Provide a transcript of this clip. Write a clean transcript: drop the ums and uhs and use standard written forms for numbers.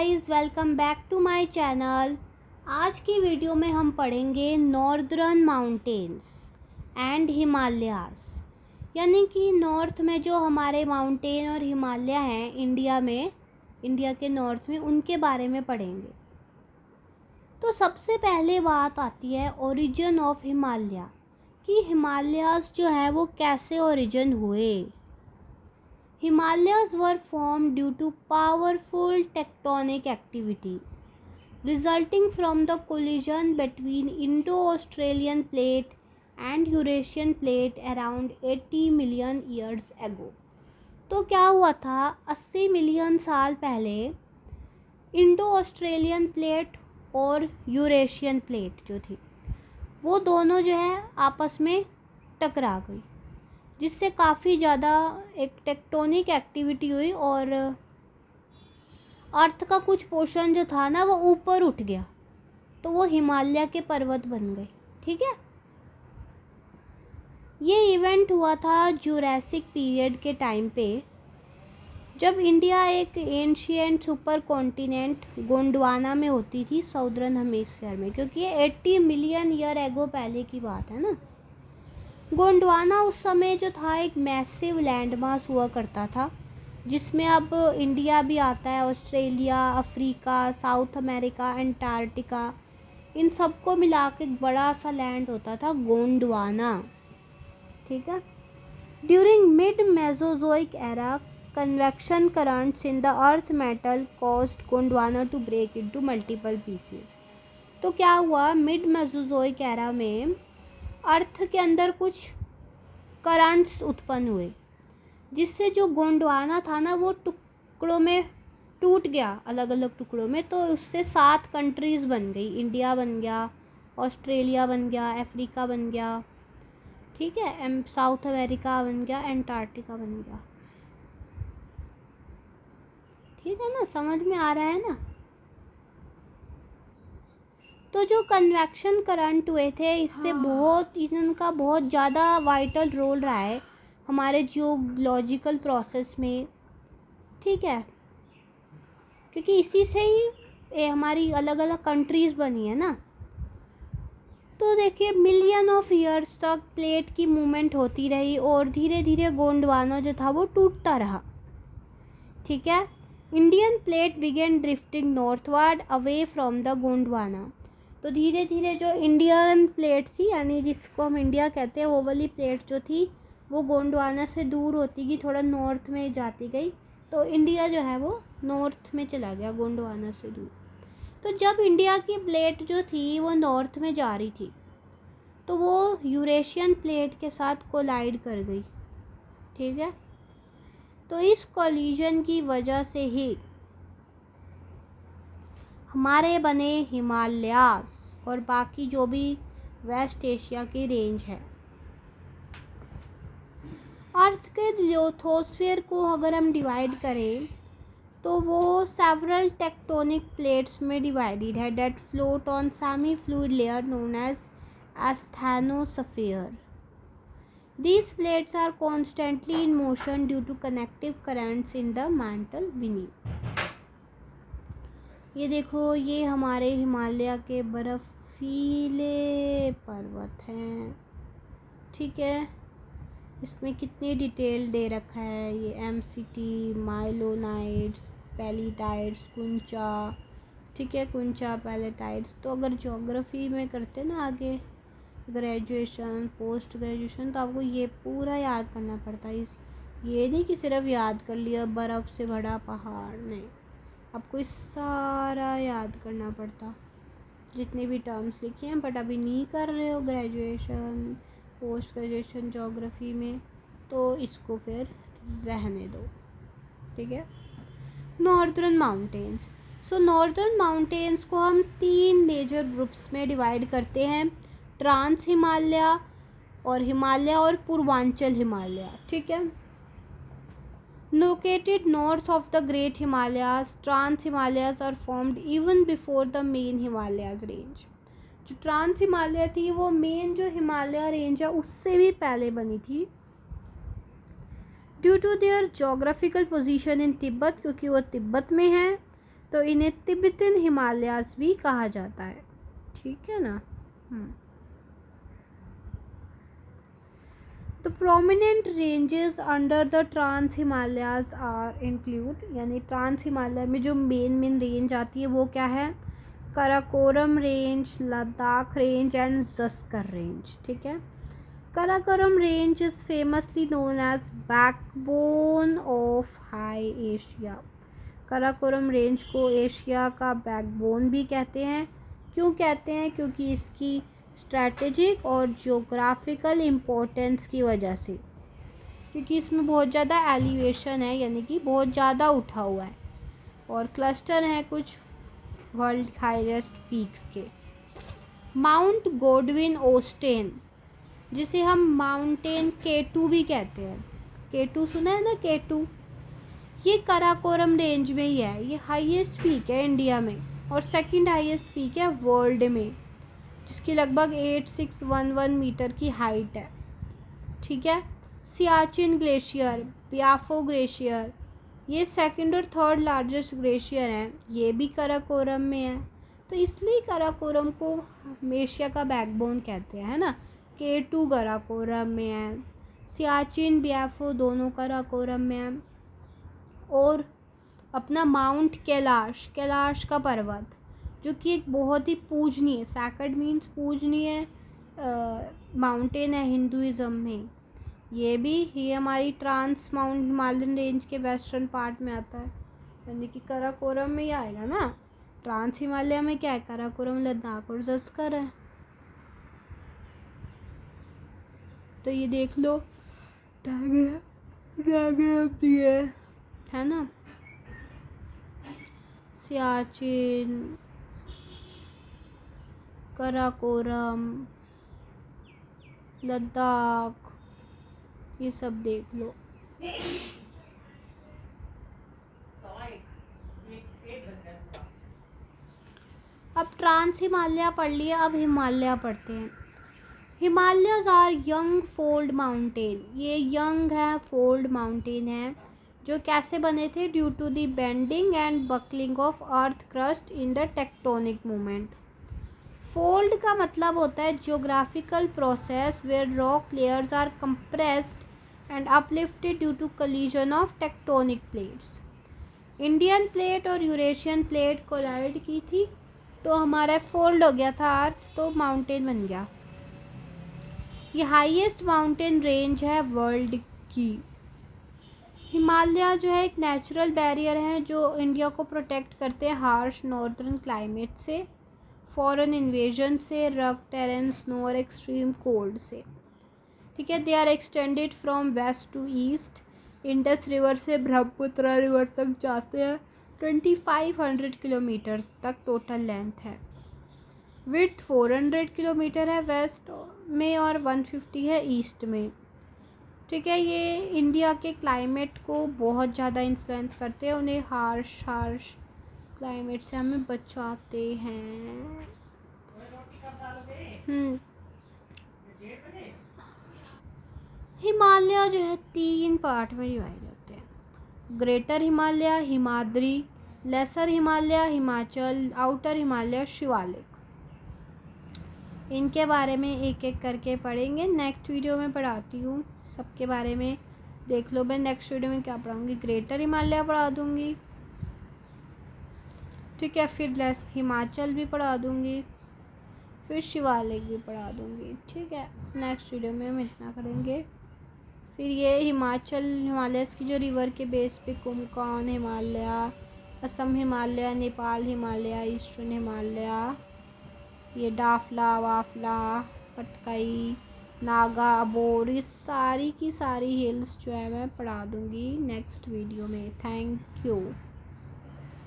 Guys, welcome back to my channel. आज की video में हम पढ़ेंगे नॉर्दर्न माउंटेन्स एंड हिमालयास, यानी कि नॉर्थ में जो हमारे माउंटेन और हिमालय हैं इंडिया के नॉर्थ में, उनके बारे में पढ़ेंगे। तो सबसे पहले बात आती है ओरिजिन ऑफ हिमालय, कि हिमालयास जो है वो कैसे ओरिजिन हुए। Himalayas were formed due to powerful tectonic activity resulting from the collision between Indo-Australian plate and Eurasian plate around 80 million years ago। तो क्या हुआ था, 80 मिलियन साल पहले इंडो ऑस्ट्रेलियन प्लेट और यूरेशियन प्लेट जो थी वो दोनों जो है आपस में टकरा गई, जिससे काफ़ी ज़्यादा एक टेक्टोनिक एक्टिविटी हुई और अर्थ का कुछ पोर्शन जो था ना वो ऊपर उठ गया, तो वो हिमालय के पर्वत बन गए। ठीक है, ये इवेंट हुआ था जुरासिक पीरियड के टाइम पे, जब इंडिया एक एंशिएंट सुपर कॉन्टिनेंट गोंडवाना में होती थी, साउदर्न हेमिस्फीयर में, क्योंकि ये 80 मिलियन ईयर एगो पहले की बात है ना। गोंडवाना उस समय जो था एक मैसिव लैंड मास हुआ करता था, जिसमें अब इंडिया भी आता है, Australia, Africa, South America, Antarctica, इन सबको मिला के एक बड़ा सा लैंड होता था गोंडवाना। ठीक है, during mid Mesozoic era convection currents in the earth mantle caused Gondwana to break into multiple pieces. तो क्या हुआ, मिड मेसोजोइक एरा में अर्थ के अंदर कुछ करंट्स उत्पन्न हुए, जिससे जो गोंडवाना था ना वो टुकड़ों में टूट गया, अलग अलग टुकड़ों में। तो उससे 7 कंट्रीज़ बन गई, इंडिया बन गया, ऑस्ट्रेलिया बन गया, अफ्रीका बन गया, ठीक है, साउथ अमेरिका बन गया, अंटार्कटिका बन गया। ठीक है ना, समझ में आ रहा है ना। तो जो कन्वेक्शन करंट हुए थे, इससे इनका बहुत ज़्यादा वाइटल रोल रहा है हमारे जियोलॉजिकल प्रोसेस में। ठीक है, क्योंकि इसी से ही हमारी अलग अलग कंट्रीज़ बनी है ना। तो देखिए, मिलियन ऑफ ईयर्स तक प्लेट की मूवमेंट होती रही और धीरे धीरे गोंडवाना जो था वो टूटता रहा। ठीक है, Indian plate began drifting northward away from the Gondwana. तो धीरे धीरे जो इंडियन प्लेट थी, यानी जिसको हम इंडिया कहते हैं, वो वाली प्लेट जो थी वो गोंडवाना से दूर होती गई, थोड़ा नॉर्थ में जाती गई। तो इंडिया जो है वो नॉर्थ में चला गया, गोंडवाना से दूर। तो जब इंडिया की प्लेट जो थी वो नॉर्थ में जा रही थी, तो वो यूरेशियन प्लेट के साथ कोलाइड कर गई। ठीक है, तो इस कोलिजन की वजह से ही हमारे बने हिमालयास और बाकी जो भी वेस्ट एशिया की रेंज है। अर्थ के लिथोस्फीयर को अगर हम डिवाइड करें तो वो सेवरल टेक्टोनिक प्लेट्स में डिवाइडेड है that float on semi fluid layer known as asthenosphere। These plates are constantly in motion due to connective currents in the mantle beneath। ये देखो, ये हमारे हिमालय के बर्फीले पर्वत हैं। ठीक है, इसमें कितनी डिटेल दे रखा है, ये एमसीटी, माइलोनाइट्स, पैलिटाइट्स, कुंचा। ठीक है, कुंचा, पैलेटाइट्स। तो अगर ज्योग्राफी में करते ना आगे ग्रेजुएशन, पोस्ट ग्रेजुएशन, तो आपको ये पूरा याद करना पड़ता है। ये नहीं कि सिर्फ याद कर लिया बर्फ़ से भरा पहाड़, नहीं, आपको इस सारा याद करना पड़ता, जितने भी टर्म्स लिखे हैं। बट अभी नहीं कर रहे हो ग्रेजुएशन, पोस्ट ग्रेजुएशन ज्योग्राफी में, तो इसको फिर रहने दो। ठीक है, नॉर्दर्न माउंटेन्स। सो नॉर्दर्न माउंटेन्स को हम 3 मेजर ग्रुप्स में डिवाइड करते हैं, ट्रांस हिमालय और पूर्वांचल हिमालय। ठीक है, located north of the Great Himalayas, Trans Himalayas are formed even before the main Himalayas range। जो ट्रांस हिमालय थी वो मेन जो हिमालय रेंज है उससे भी पहले बनी थी, due to their geographical position in Tibet, क्योंकि वो तिब्बत में है, तो इन्हें तिब्बतन हिमालयास भी कहा जाता है, ठीक है ना। The prominent ranges under the Trans Himalayas are include, यानी ट्रांस हिमालय में जो मेन रेंज आती है वो क्या है, Karakoram range, Ladakh range and Zanskar range, ठीक है। Karakoram range is famously known as backbone of high Asia. Karakoram range को एशिया का बैकबोन भी कहते हैं। क्यों कहते हैं? क्योंकि इसकी स्ट्रैटेजिक और जियोग्राफिकल इम्पोर्टेंस की वजह से, क्योंकि इसमें बहुत ज़्यादा एलिवेशन है, यानी कि बहुत ज़्यादा उठा हुआ है, और क्लस्टर हैं कुछ वर्ल्ड हाईएस्ट पीक्स के। माउंट गोडविन ओस्टेन, जिसे हम माउंटेन K2 भी कहते हैं, K2 सुना है ना, K2, ये कराकोरम रेंज में ही है। ये हाईएस्ट पीक है इंडिया में और सेकंड हाईएस्ट पीक है वर्ल्ड में, जिसकी लगभग 8611 मीटर की हाइट है, ठीक है। सियाचिन ग्लेशियर, ब्याफो ग्लेशियर, ये सेकंड और थर्ड लार्जेस्ट ग्लेशियर हैं, ये भी कराकोरम में है। तो इसलिए कराकोरम को एशिया का बैकबोन कहते हैं, है ना। K2 कराकोरम में है, सियाचिन ब्याफो दोनों कराकोरम में है। और अपना माउंट कैलाश, कैलाश का पर्वत, जो कि एक बहुत ही पूजनीय, सैक्रेड मीन्स पूजनीय माउंटेन है हिंदुज़म में। ये हमारी ट्रांस माउंट हिमालयन रेंज के वेस्टर्न पार्ट में आता है, यानी कि कराकोरम में ही आएगा ना। ट्रांस हिमालय में क्या है, कराकोरम, लद्दाख और ज़स्कर है। तो ये देख लो डायग्राम दिए है ना। सियाचिन, कराकोरम, लद्दाख, ये सब देख लो। अब ट्रांस हिमालय पढ़ लिया, अब हिमालय पढ़ते हैं। Himalayas are young fold mountain, ये यंग है, फोल्ड माउंटेन है, जो कैसे बने थे, due to the bending and buckling of earth crust in the tectonic movement. Fold का मतलब होता है geographical process where rock layers are compressed and uplifted due to collision of tectonic plates. Indian plate और Eurasian plate collide की थी, तो हमारा fold हो गया था अर्थ, तो माउंटेन बन गया। ये हाईएस्ट माउंटेन रेंज है वर्ल्ड की। हिमालय जो है एक नेचुरल बैरियर है जो इंडिया को प्रोटेक्ट करते हैं हार्श नॉर्दर्न क्लाइमेट से, फॉरेन इन्वेजन से, रफ टेरेन, स्नो और एक्सट्रीम कोल्ड से, ठीक है। They are extended from west to east, Indus river से ब्रह्मपुत्र रिवर तक जाते हैं। 2500 किलोमीटर तक टोटल लेंथ है। विड्थ 400 किलोमीटर है वेस्ट में और 150 है ईस्ट में, ठीक है। ये इंडिया के क्लाइमेट को बहुत ज़्यादा इन्फ्लुएंस करते हैं, उन्हें हार्श क्लाइमेट से हमें बचाते हैं। हिमालय जो है 3 पार्ट में डिवाइड होते हैं, greater Himalaya, Himadri, lesser Himalaya, Himachal, outer Himalaya, Shivalik. इनके बारे में एक एक करके पढ़ेंगे, नेक्स्ट वीडियो में पढ़ाती हूँ सबके बारे में, देख लो। मैं नेक्स्ट वीडियो में क्या पढ़ाऊँगी, ग्रेटर हिमालय पढ़ा दूँगी, ठीक है। फिर हिमाचल भी पढ़ा दूँगी, फिर शिवालिक भी पढ़ा दूँगी, ठीक है। नेक्स्ट वीडियो में हम इतना करेंगे। फिर ये हिमालय की जो रिवर के बेस पे कुमकान हिमालय, असम हिमालय, नेपाल हिमालय, ईस्टर्न हिमालय, ये डाफला, वाफला, पटकाई, नागा, अबोर, ये सारी की सारी हिल्स जो है मैं पढ़ा दूँगी नेक्स्ट वीडियो में। Thank you.